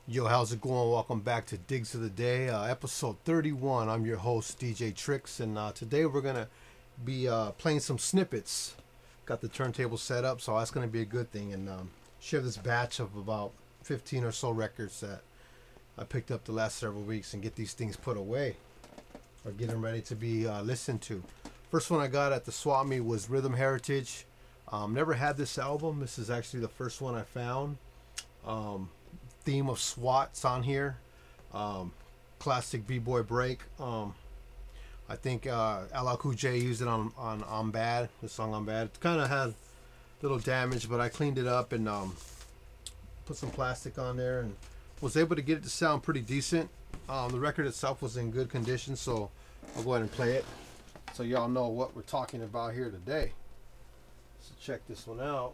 Yo, how's it going? Welcome back to Digs of the Day, episode 31. I'm your host, DJ Tricks, and today we're going to be playing some snippets. Got the turntable set up, so that's going to be a good thing, and share this batch of about 15 or so records that I picked up the last several weeks and get these things put away or get them ready to be listened to. First one I got at the swap meet was Rhythm Heritage. Never had this album. This is actually the first one I found. Theme of SWAT's on here. Classic B-boy break. I think LL Cool J used it on I'm Bad, the song I'm Bad. It kind of had little damage, but I cleaned it up and put some plastic on there and was able to get it to sound pretty decent. The record itself was in good condition, so I'll go ahead and play it so y'all know what we're talking about here today. So check this one out.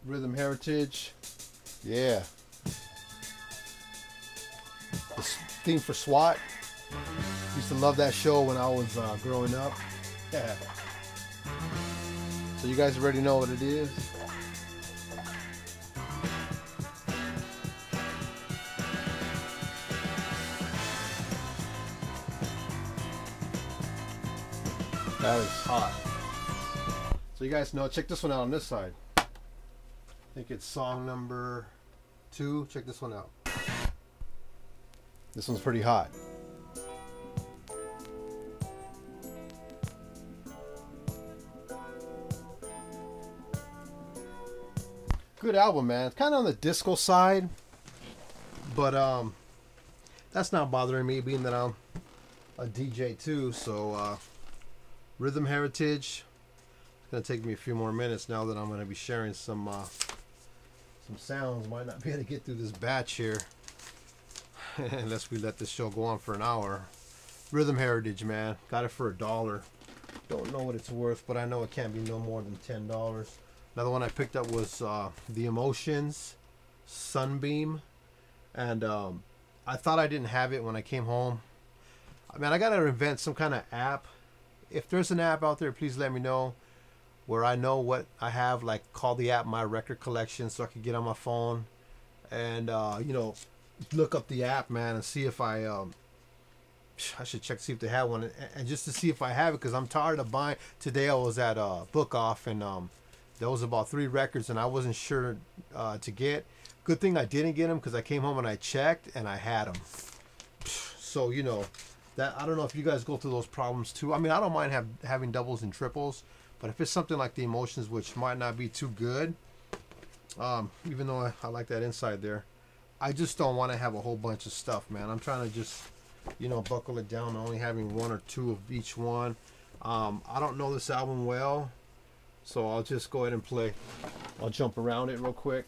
Rhythm Heritage. Yeah. This theme for SWAT. Used to love that show when I was growing up. Yeah. So you guys already know what it is. That is hot. So you guys know, check this one out on this side. I think it's song number 2. Check this one out. This one's pretty hot. Good album, man. It's kind of on the disco side, but that's not bothering me, being that I'm a DJ too. So Rhythm Heritage. It's gonna take me a few more minutes now that I'm gonna be sharing some sounds. Might not be able to get through this batch here unless we let this show go on for an hour. Rhythm Heritage, man. Got it for $1. Don't know what it's worth, but I know it can't be no more than $10. Another one I picked up was The Emotions, Sunbeam. And I thought I didn't have it when I came home. I mean, I got to invent some kind of app. If there's an app out there, please let me know, where I know what I have, like call the app My Record Collection, so I can get on my phone and look up the app, man, and see if I should check to see if they have one, and just to see if I have it, because I'm tired of buying. Today I was at Book Off, and there was about 3 records and I wasn't sure to get. Good thing I didn't get them, because I came home and I checked and I had them. So that, I don't know if you guys go through those problems too. I mean, I don't mind having doubles and triples, but if it's something like The Emotions, which might not be too good, even though I like that inside there, I just don't want to have a whole bunch of stuff, man. I'm trying to just, buckle it down, only having 1 or 2 of each one. I don't know this album well, so I'll just go ahead and play. I'll jump around it real quick.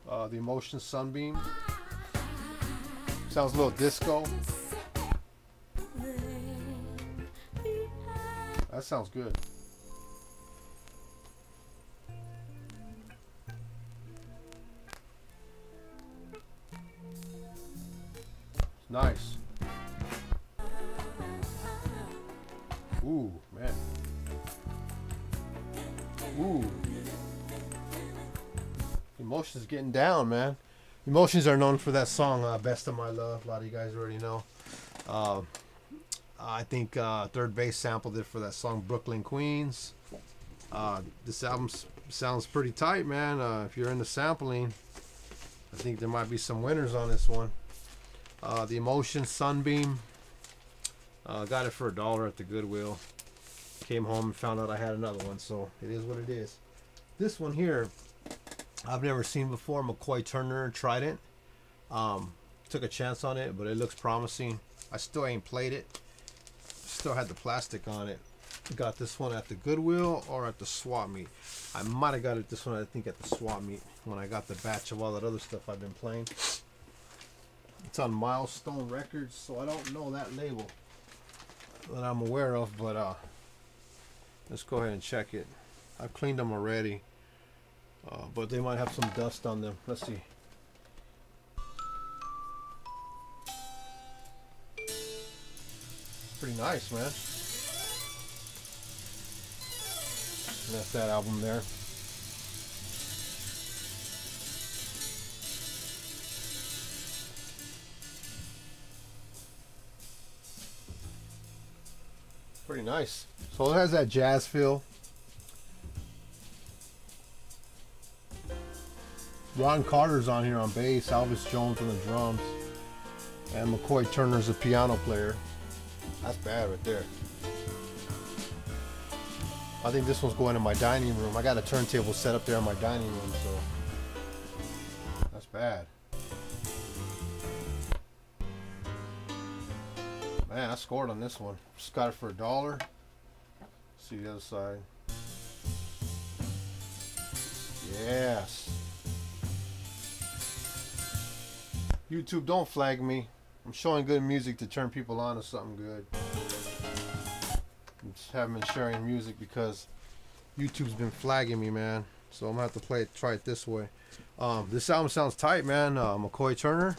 The Emotions, Sunbeam. Sounds a little disco. That sounds good. Nice. Ooh, man. Ooh. Emotions getting down, man. Emotions are known for that song, Best of My Love. A lot of you guys already know. I think Third Base sampled it for that song Brooklyn Queens. This album sounds pretty tight, man. If you're into sampling, I think there might be some winners on this one. The Emotion, Sunbeam. Got it for $1 at the Goodwill. Came home and found out I had another one, so it is what it is. This one here, I've never seen before. McCoy Turner, Trident. Took a chance on it, but it looks promising. I still ain't played it. Still had the plastic on it. Got this one at the Goodwill or at the swap meet. I might have got it this one, I think, at the swap meet when I got the batch of all that other stuff I've been playing. It's on Milestone Records, so I don't know that label that I'm aware of, but let's go ahead and check it. I've cleaned them already, but they might have some dust on them. Let's see. Pretty nice, man. And that's that album there. Pretty nice. So it has that jazz feel. Ron Carter's on here on bass, Elvis Jones on the drums, and McCoy Turner's a piano player. That's bad right there. I think this one's going in my dining room. I got a turntable set up there in my dining room, so that's bad. Man, I scored on this one. Just got it for $1. See the other side. Yes. YouTube, don't flag me. I'm showing good music to turn people on to something good. I just haven't been sharing music because YouTube's been flagging me, man. So I'm gonna have to try it this way. This album sounds tight, man. McCoy Turner,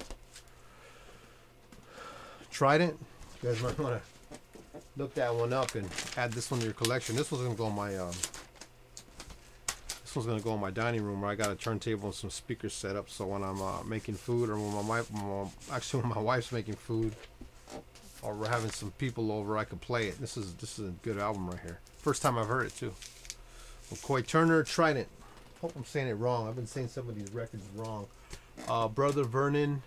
Trident. You guys might want to look that one up and add this one to your collection. This one's gonna go in my this one's gonna go in my dining room where I got a turntable and some speakers set up. So when I'm making food, or when when my wife's making food, or we're having some people over, I can play it. This is a good album right here. First time I've heard it too. McCoy Turner, Trident. Hope I'm saying it wrong. I've been saying some of these records wrong. Brother Vernon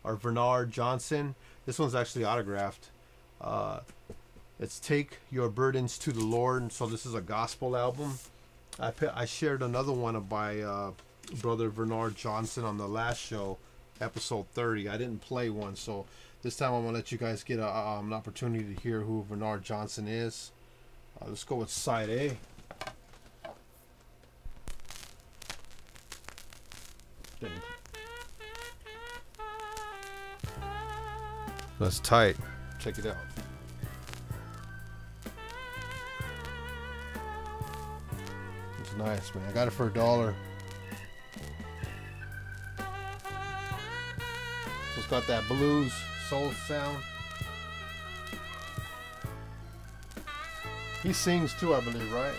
or Bernard Johnson. This one's actually autographed. It's Take Your Burdens to the Lord. And so this is a gospel album. I shared another one by Brother Bernard Johnson on the last show, episode 30. I didn't play one, so this time I'm going to let you guys get an opportunity to hear who Bernard Johnson is. Let's go with side A. That's tight. Check it out. It's nice, man. I got it for $1. So it's got that blues soul sound. He sings too, I believe, right?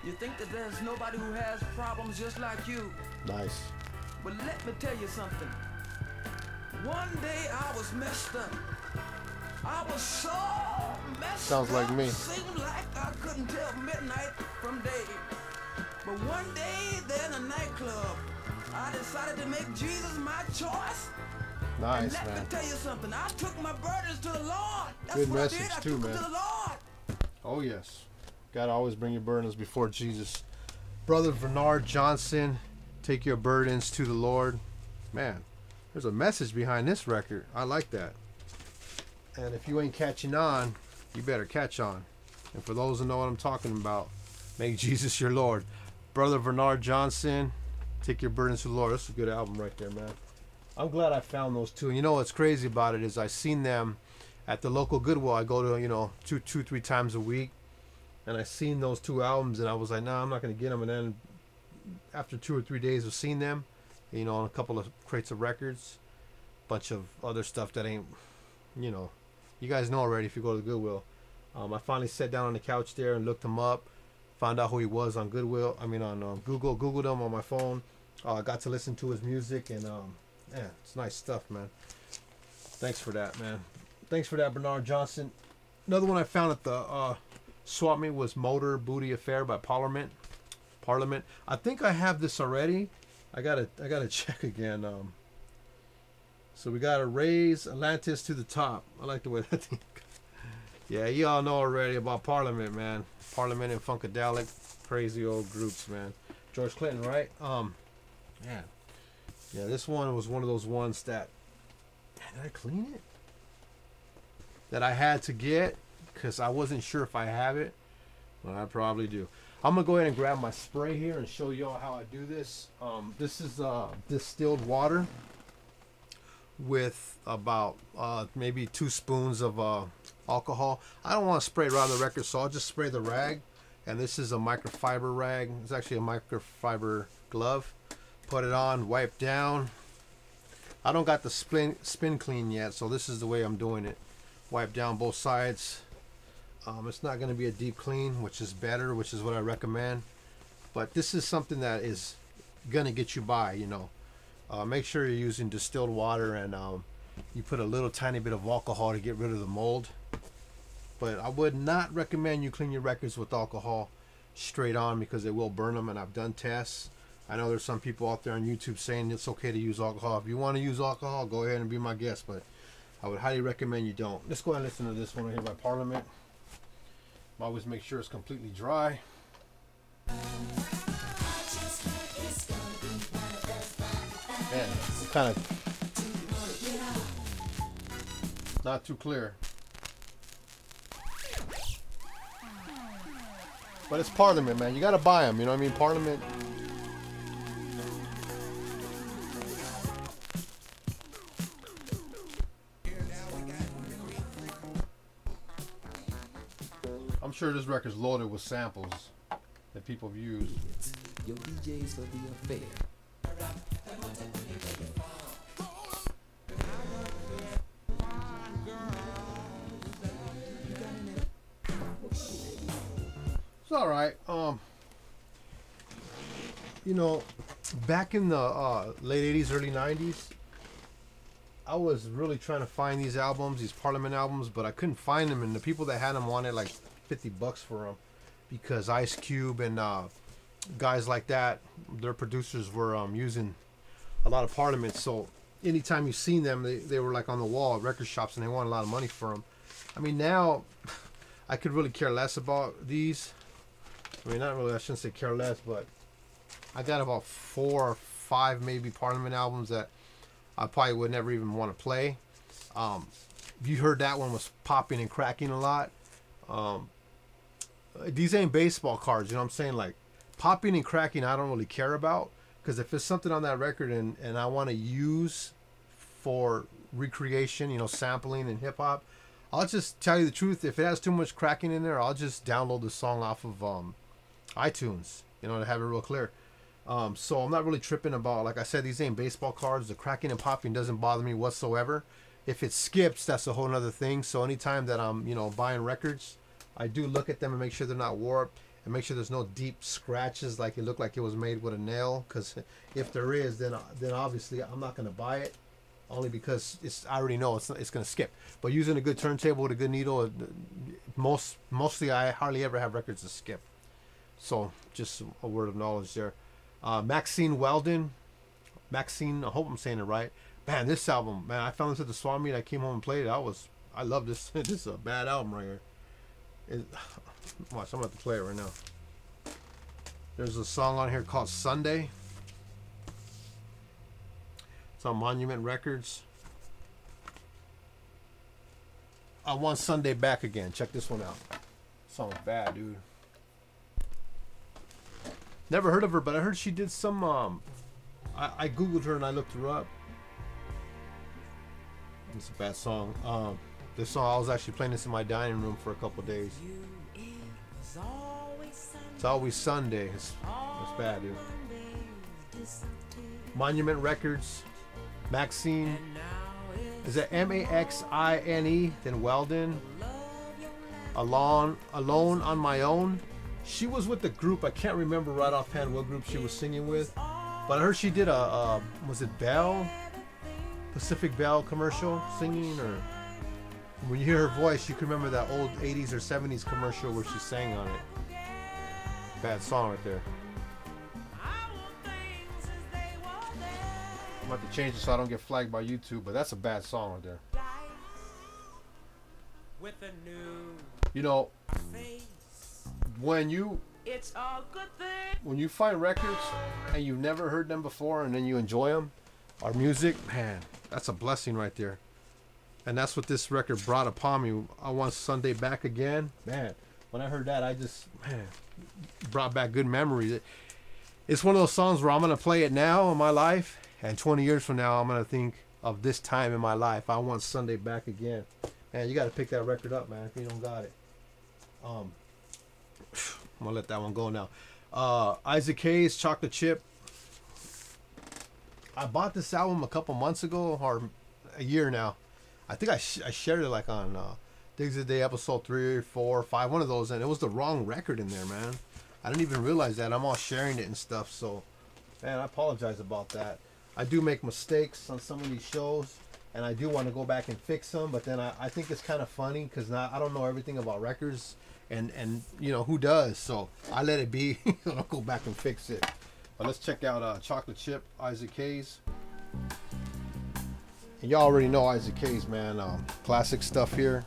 You think that there's nobody who has problems just like you. Nice. But let me tell you something. One day I was messed up. I was so messed Sounds like up. me. Seemed like I couldn't tell midnight from day. But one day there in a nightclub, I decided to make Jesus my choice. Nice, and let man. me tell you something. I took my burdens to the Lord. That's Good what message I did. I too, took them man. to the Lord. Oh yes. Gotta always bring your burdens before Jesus. Brother Bernard Johnson, Take Your Burdens to the Lord. Man, there's a message behind this record. I like that. And if you ain't catching on, you better catch on. And for those who know what I'm talking about, make Jesus your Lord. Brother Bernard Johnson, Take Your Burdens to the Lord. That's a good album right there, man. I'm glad I found those two. And you know what's crazy about it is I seen them at the local Goodwill. I go to, you know, two, 3 times a week. And I seen those two albums and I was like, nah, I'm not going to get them. And then after 2 or 3 days of seeing them, you know, a couple of crates of records, bunch of other stuff that ain't, you know, you guys know already if you go to Goodwill. I finally sat down on the couch there and looked him up, found out who he was on Goodwill. I mean on Google, Googled him on my phone. Got to listen to his music and yeah, it's nice stuff, man. Thanks for that, man. Thanks for that, Bernard Johnson. Another one I found at the swap meet was Motor Booty Affair by Parliament. I think I have this already. I gotta check again. So we gotta raise Atlantis to the top. I like the way that thing. Yeah, you all know already about Parliament, man. Parliament and Funkadelic, crazy old groups, man. George Clinton, right? Yeah. Yeah, this one was one of those ones that, did I clean it? That I had to get because I wasn't sure if I have it. Well, I probably do. I'm gonna go ahead and grab my spray here and show y'all how I do this. This is distilled water with about maybe 2 spoons of alcohol. I don't want to spray it around the record, so I'll just spray the rag. And this is a microfiber rag. It's actually a microfiber glove. Put it on, wipe down. I don't got the spin clean yet, so this is the way I'm doing it. Wipe down both sides. It's not going to be a deep clean, which is better, which is what I recommend. But this is something that is going to get you by, you know. Make sure you're using distilled water and you put a little tiny bit of alcohol to get rid of the mold. But I would not recommend you clean your records with alcohol straight on because it will burn them, and I've done tests. I know there's some people out there on YouTube saying it's okay to use alcohol. If you want to use alcohol, go ahead and be my guest, but I would highly recommend you don't. Let's go ahead and listen to this one right here by Parliament. Always make sure it's completely dry. Man, kind of not too clear. But it's Parliament, man. You gotta buy them, you know what I mean? Parliament. I'm sure this record's loaded with samples that people have used. Your DJs for the affair. It's all right. You know, back in the late 80s, early 90s, I was really trying to find these albums, these Parliament albums, but I couldn't find them, and the people that had them wanted like $50 for them because Ice Cube and guys like that, their producers were using a lot of Parliament. So anytime you seen them, they were like on the wall at record shops, and they wanted a lot of money for them. I mean, now I could really care less about these. I mean, not really, I shouldn't say care less, but I got about 4 or 5 maybe Parliament albums that I probably would never even want to play. You heard that one was popping and cracking a lot. These ain't baseball cards, you know what I'm saying? Like, popping and cracking I don't really care about, because if it's something on that record and I want to use for recreation, you know, sampling and hip-hop, I'll just tell you the truth. If it has too much cracking in there, I'll just download the song off of iTunes, you know, to have it real clear. So I'm not really tripping about, like I said, these ain't baseball cards. The cracking and popping doesn't bother me whatsoever. If it skips, that's a whole nother thing. So anytime that I'm, you know, buying records, I do look at them and make sure they're not warped, and make sure there's no deep scratches like it looked like it was made with a nail. Because if there is, then obviously I'm not going to buy it, only because I already know it's going to skip. But using a good turntable with a good needle, mostly I hardly ever have records that skip. So just a word of knowledge there. Maxine Weldon. Maxine, I hope I'm saying it right. Man, this album, man, I found this at the swap meet. I came home and played it. I love this. This is a bad album right here. Watch, I'm about to play it right now. There's a song on here called Sunday. It's on Monument Records. I Want Sunday Back Again. Check this one out. Song's bad, dude. Never heard of her, but I heard she did some I googled her and I looked her up. It's a bad song. This song, I was actually playing this in my dining room for a couple days. It's Always Sunday. It's bad, dude. Monument Records. Maxine. Is that Maxine? Then Weldon. Alone on My Own. She was with the group. I can't remember right offhand what group she was singing with, but I heard she did a was it Bell? Pacific Bell commercial singing, or when you hear her voice, you can remember that old 80s or 70s commercial where she sang on it. Bad song right there. I'm about to change it so I don't get flagged by YouTube, but that's a bad song right there. You know, when you find records and you've never heard them before and then you enjoy them, our music, man, that's a blessing right there. And that's what this record brought upon me. I Want Sunday Back Again. Man, when I heard that, I just, man, brought back good memories. It's one of those songs where I'm going to play it now in my life, and 20 years from now, I'm going to think of this time in my life. I Want Sunday Back Again. Man, you got to pick that record up, man, if you don't got it. I'm going to let that one go now. Isaac Hayes, Chocolate Chip. I bought this album a couple months ago, or a year now. I think I shared it like on Digs of the Day episode 3, 4, 5, one of those, and it was the wrong record in there, man. I didn't even realize that. I'm all sharing it and stuff, so man, I apologize about that. I do make mistakes on some of these shows, and I do want to go back and fix them, but then I think it's kind of funny because now I don't know everything about records, and you know, who does? So I let it be. I'll go back and fix it. But let's check out Chocolate Chip, Isaac Hayes. And y'all already know Isaac Hayes, man. Classic stuff here.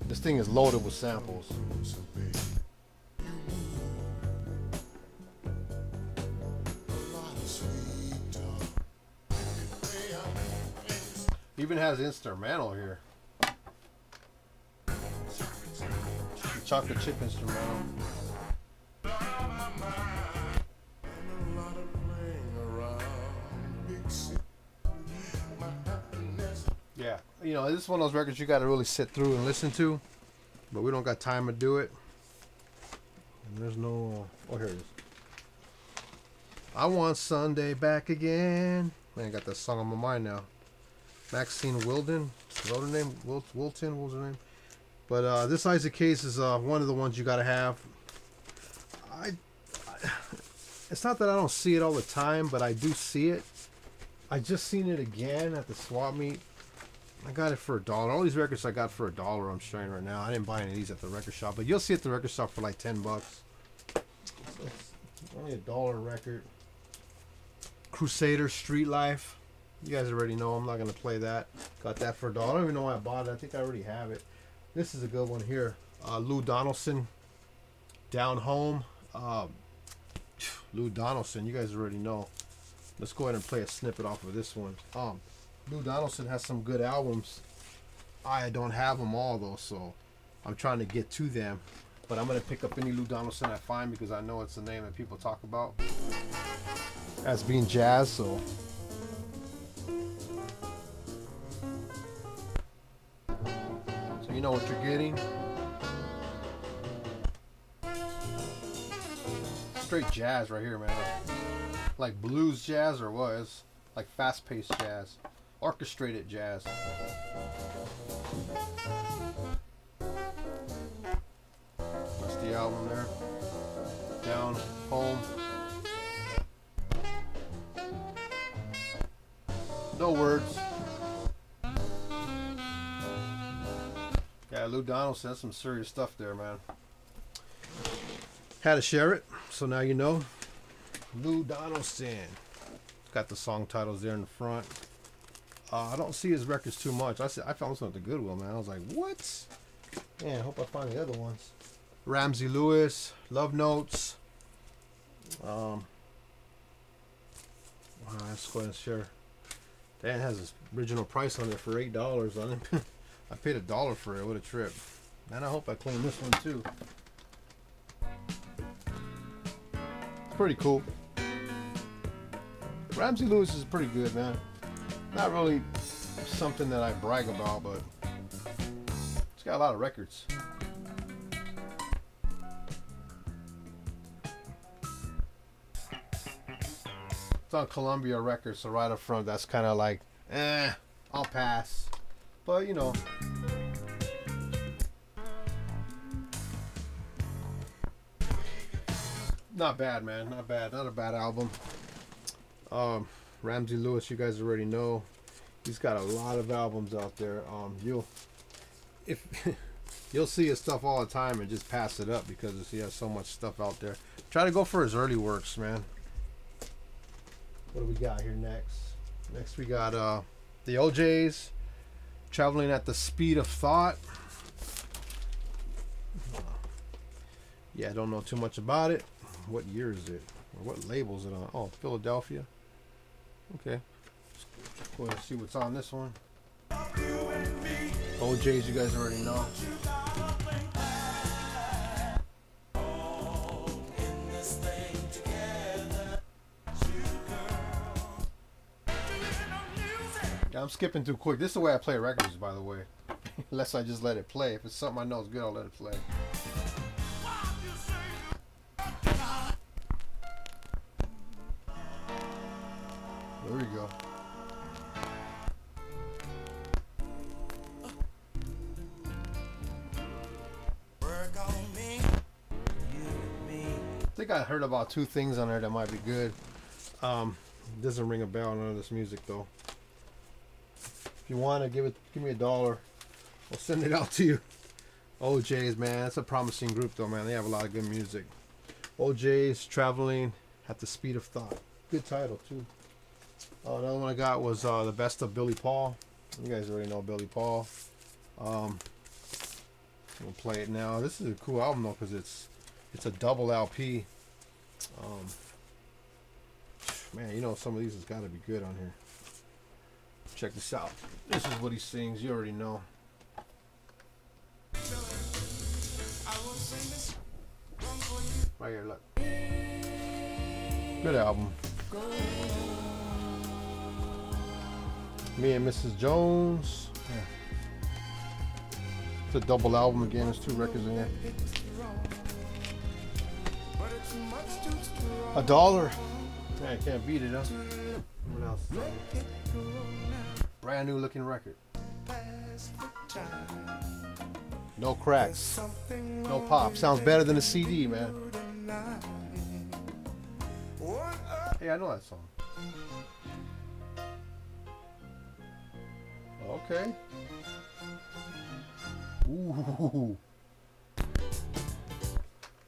This thing is loaded with samples. Even has instrumental here. Chocolate Chip instrumental. Yeah, you know, this is one of those records you got to really sit through and listen to, but we don't got time to do it. And there's no. Oh, here it is. I want Sunday back again. Man, I got that song on my mind now. Maxine Wilden, is that her name? Wilton, what was her name? But this Isaac Hayes is one of the ones you gotta have. It's not that I don't see it all the time, but I do see it. I just seen it again at the swap meet. I got it for $1. All these records I got for $1. I'm showing right now. I didn't buy any of these at the record shop, but you'll see it at the record shop for like $10. It's only $1 record. Crusader Street Life. You guys already know I'm not going to play that. Got that for $1. I don't even know why I bought it. I think I already have it. This is a good one here. Lou Donaldson, Down Home. Lou Donaldson, you guys already know. Let's go ahead and play a snippet off of this one. Lou Donaldson has some good albums. I don't have them all though, so I'm trying to get to them. But I'm going to pick up any Lou Donaldson I find because I know it's a name that people talk about as being jazz, so... You know what you're getting. Straight jazz right here, man. Like blues jazz or what? It's like fast-paced jazz. Orchestrated jazz. That's the album there. Down Home. No words. Yeah, Lou Donaldson, that's some serious stuff there, man. Had to share it, so now you know. Lou Donaldson. Got the song titles there in the front. I don't see his records too much. I found some at the Goodwill, man. I was like, what? Man, I hope I find the other ones. Ramsey Lewis, Love Notes. Wow, let's go ahead and share. Dan has his original price on there for $8 on it. I paid $1 for it. What a trip. And I hope I clean this one too. It's pretty cool. Ramsey Lewis is pretty good, man. Not really something that I brag about, but it's got a lot of records. It's on Columbia Records, so right up front, that's kind of like, I'll pass. But, you know. Not bad, man. Not bad. Not a bad album. Ramsey Lewis, you guys already know. He's got a lot of albums out there. You'll see his stuff all the time and just pass it up because he has so much stuff out there. Try to go for his early works, man. What do we got here next? Next we got the OJs. Traveling at the Speed of Thought. Yeah, I don't know too much about it. What year is it? Or what label is it on? Oh, Philadelphia. Okay. Let's go ahead and see what's on this one. OJs, you guys already know. Yeah, I'm skipping too quick. This is the way I play records, by the way. Unless I just let it play. If it's something I know is good, I'll let it play. There we go. I think I heard about 2 things on there that might be good. Doesn't ring a bell, none of this music though. If you want to give me $1, I'll send it out to you. OJ's, man, that's a promising group though, man. They have a lot of good music. OJ's Traveling at the Speed of Thought. Good title too. Another one I got was The Best of Billy Paul. You guys already know Billy Paul. I'm gonna play it now. This is a cool album though, because it's a double LP. Man, you know some of these has got to be good on here. Check this out. This is what he sings. You already know. Right here, look. Good album. Me and Mrs. Jones. Yeah. It's a double album again. There's 2 records in there. $1. Man, can't beat it, huh? What else? Brand new looking record. No cracks. No pop. Sounds better than a CD, man. Hey, I know that song. Okay. Ooh.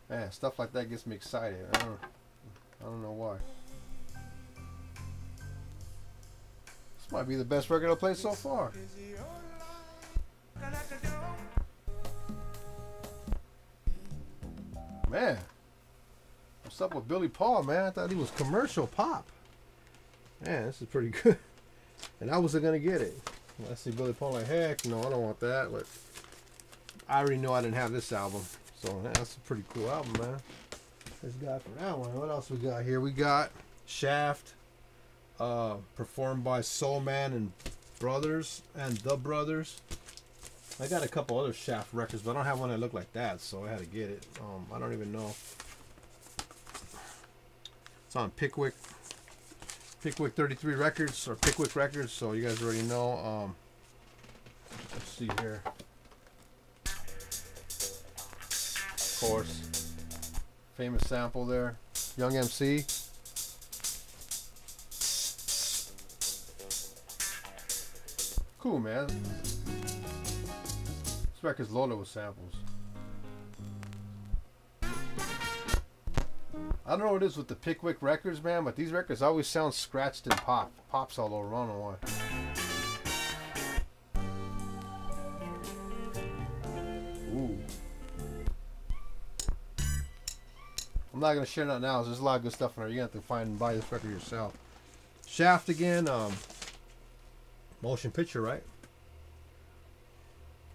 Man, stuff like that gets me excited. I don't know why. This might be the best record I've played so far. Man, what's up with Billy Paul, man? I thought he was commercial pop. Man, this is pretty good. And I wasn't gonna get it. I see Billy Paul like, heck no, I don't want that. But I already know I didn't have this album, so that's a pretty cool album, man. This guy for that one. What else we got here? We got Shaft, performed by Soul Man and Brothers and The Brothers. I got a couple other Shaft records, but I don't have one that looked like that, so I had to get it. I don't even know. It's on Pickwick 33 Records, or Pickwick Records, so you guys already know. Let's see here. Of course, famous sample there, Young MC. Cool, man. This record's loaded with samples. I don't know what it is with the Pickwick records, man, but these records always sound scratched and pops all over. I don't know why. Ooh. I'm not gonna share that now. There's a lot of good stuff in there. You have to find and buy this record yourself. Shaft again. Motion picture, right?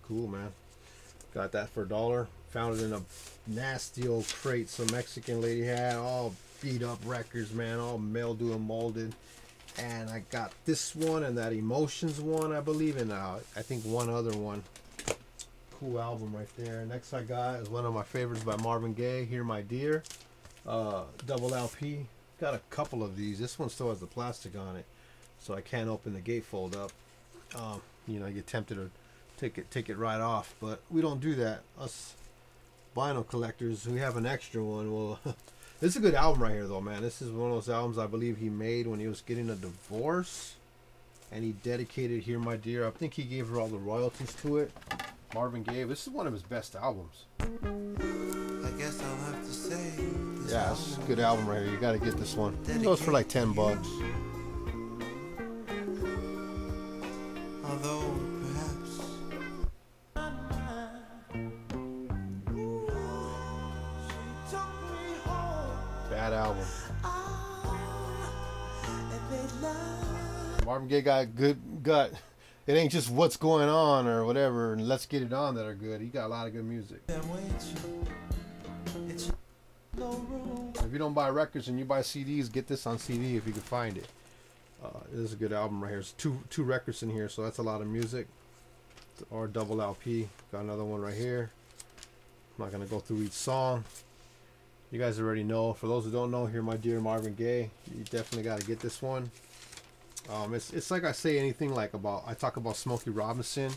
Cool, man. Got that for $1. Found it in a nasty old crate some Mexican lady had. All beat up records, man. All mildew and molded. And I got this one and that Emotions one, I believe, and I think one other one. Cool album right there. Next I got is one of my favorites by Marvin Gaye, Hear My Dear. Double LP. Got a couple of these. This one still has the plastic on it, so I can't open the gatefold up. You know, I get tempted to take it right off, but we don't do that. Us vinyl collectors, we have an extra one. Well, this is a good album right here, though, man. This is one of those albums I believe he made when he was getting a divorce, and he dedicated Hear My Dear. I think he gave her all the royalties to it. Marvin Gaye. This is one of his best albums. I guess I'll have to say. Yeah, it's a good album right here. You got to get this one. It goes for like $10. Although perhaps bad album. Marvin Gaye got a good gut. It ain't just What's Going On or whatever and Let's Get It On that are good. He got a lot of good music. If you don't buy records and you buy CDs, get this on CD if you can find it. This is a good album right here. There's two records in here, so that's a lot of music. Or double LP. Got another one right here. I'm not gonna go through each song. You guys already know. For those who don't know, Hear My Dear, Marvin Gaye. You definitely got to get this one. It's like I say anything like I talk about Smokey Robinson.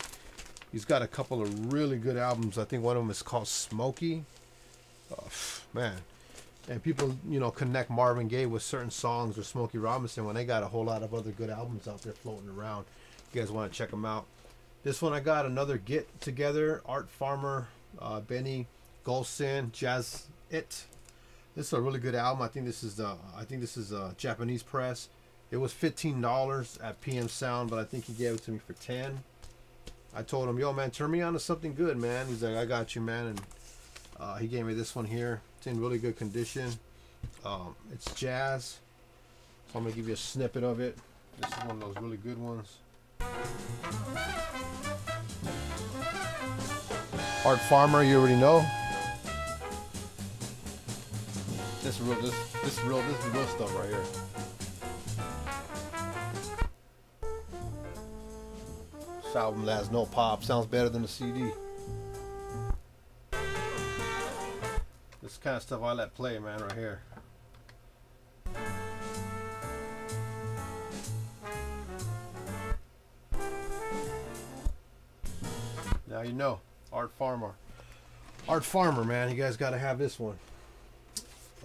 He's got a couple of really good albums. I think one of them is called Smokey. Man. And people, you know, connect Marvin Gaye with certain songs or Smokey Robinson when they got a whole lot of other good albums out there floating around. You guys want to check them out. This one I got another Get Together, Art Farmer, Benny Golson, Jazz It. This is a really good album. I think this is a Japanese press. It was $15 at PM Sound, but I think he gave it to me for 10. I told him, yo man, turn me on to something good, man. He's like, I got you, man. And he gave me this one here. It's in really good condition. It's jazz. So I'm gonna give you a snippet of it. This is one of those really good ones. Art Farmer, you already know. This is real stuff right here. This album has no pop. Sounds better than the CD. This kind of stuff I let play, man, right here. Now you know, Art Farmer. Art Farmer, man, you guys got to have this one.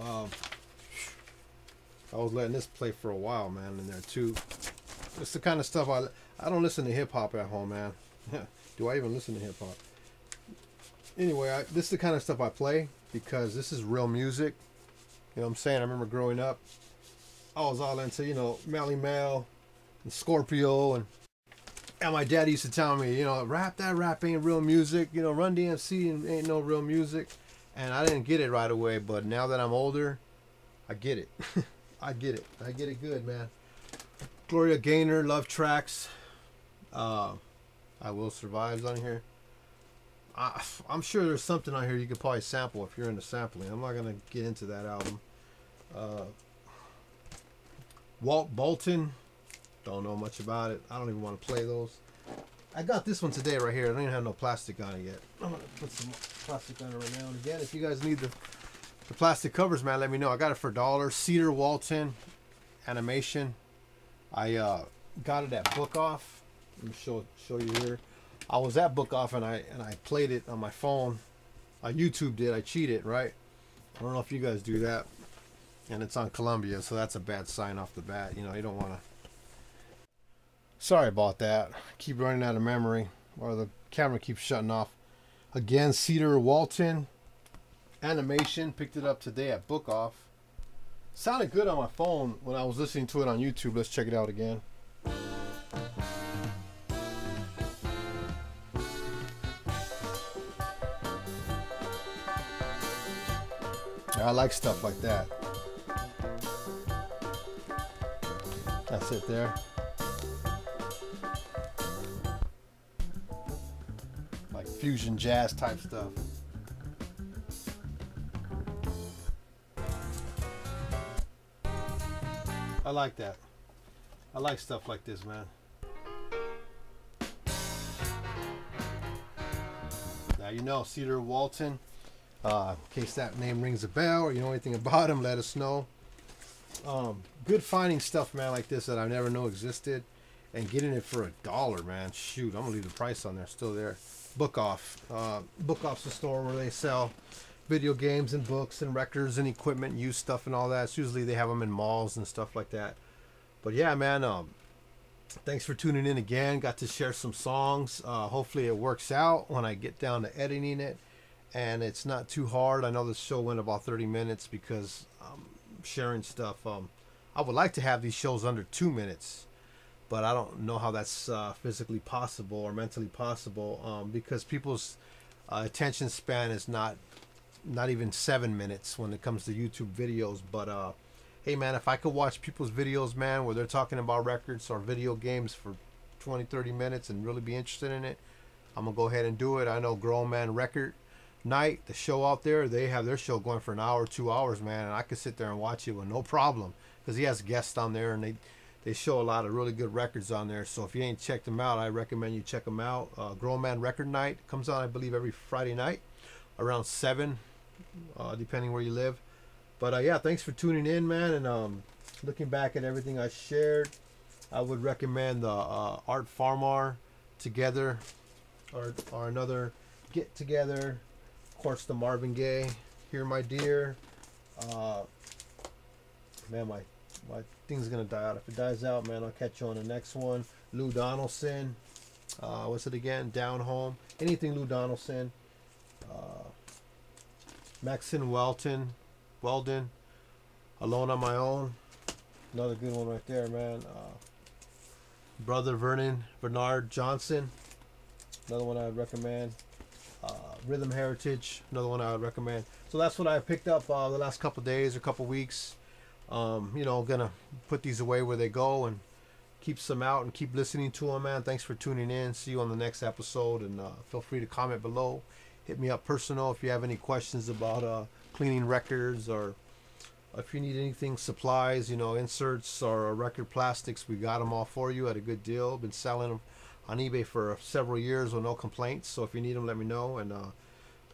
I was letting this play for a while, man, in there too. It's the kind of stuff I don't listen to hip hop at home, man. Do I even listen to hip hop? Anyway, this is the kind of stuff I play because this is real music. You know what I'm saying? I remember growing up, I was all into, you know, Melly Mel and Scorpio, and my dad used to tell me, you know, rap ain't real music. You know, Run DMC ain't no real music. And I didn't get it right away, but now that I'm older, I get it. I get it. I get it good, man. Gloria Gaynor, Love Tracks. I Will Survive's on here. I'm sure there's something on here you could probably sample if you're into sampling. I'm not going to get into that album. Walt Bolton. Don't know much about it. I don't even want to play those. I got this one today right here. I don't even have no plastic on it yet. I'm going to put some plastic on it right now. And again, if you guys need the plastic covers, man, let me know. I got it for $1. Cedar Walton Animation. I got it at Book Off. Let me show you here. I was at Book Off and I played it on my phone. I YouTubed it. I cheated, right? I don't know if you guys do that. And it's on Columbia, so that's a bad sign off the bat. You know, you don't want to. Sorry about that. Keep running out of memory, or the camera keeps shutting off. Again, Cedar Walton Animation. Picked it up today at Book Off. Sounded good on my phone when I was listening to it on YouTube. Let's check it out again. I like stuff like that. That's it there. Like fusion jazz type stuff. I like that. I like stuff like this, man. Now you know Cedar Walton. In case that name rings a bell or you know anything about him, let us know. Good finding stuff, man, like this that I never know existed, and getting it for $1, man. Shoot, I'm gonna leave the price on there, still there. Book Off. Book Off's the store where they sell video games and books and records and equipment, used stuff and all that. It's usually they have them in malls and stuff like that. But yeah, man, thanks for tuning in again. Got to share some songs. Hopefully it works out when I get down to editing it and it's not too hard. I know this show went about 30 minutes because sharing stuff. I would like to have these shows under 2 minutes, but I don't know how that's physically possible or mentally possible, because people's attention span is not even 7 minutes when it comes to YouTube videos. But hey man, if I could watch people's videos, man, where they're talking about records or video games for 20-30 minutes and really be interested in it, I'm gonna go ahead and do it. I know Grown Man Record Night, the show out there, they have their show going for an hour, 2 hours, man, and I could sit there and watch it with no problem, because he has guests on there and they show a lot of really good records on there. So if you ain't checked them out, I recommend you check them out. Grown Man Record Night comes on, I believe, every Friday night around 7, depending where you live. But yeah, thanks for tuning in, man. And looking back at everything I shared, I would recommend the Art Farmer Together, or another Get Together. Of course, the Marvin Gaye, Here My Dear. Man, my my thing's gonna die out. If it dies out, man, I'll catch you on the next one. Lou Donaldson. What's it again? Down Home. Anything Lou Donaldson. Maxine Weldon. Alone on My Own. Another good one right there, man. Brother Bernard Johnson. Another one I would recommend. Rhythm Heritage. Another one I would recommend. So that's what I picked up the last couple days or couple weeks. You know, gonna put these away where they go and keep some out and keep listening to them, man. Thanks for tuning in. See you on the next episode, and feel free to comment below. Hit me up personal if you have any questions about cleaning records, or if you need anything, supplies, you know, inserts or record plastics. We got them all for you at a good deal. Been selling them on eBay for several years with no complaints. So if you need them, let me know. And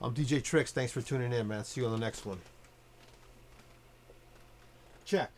I'm DJ Tricks. Thanks for tuning in, man. See you on the next one. Check.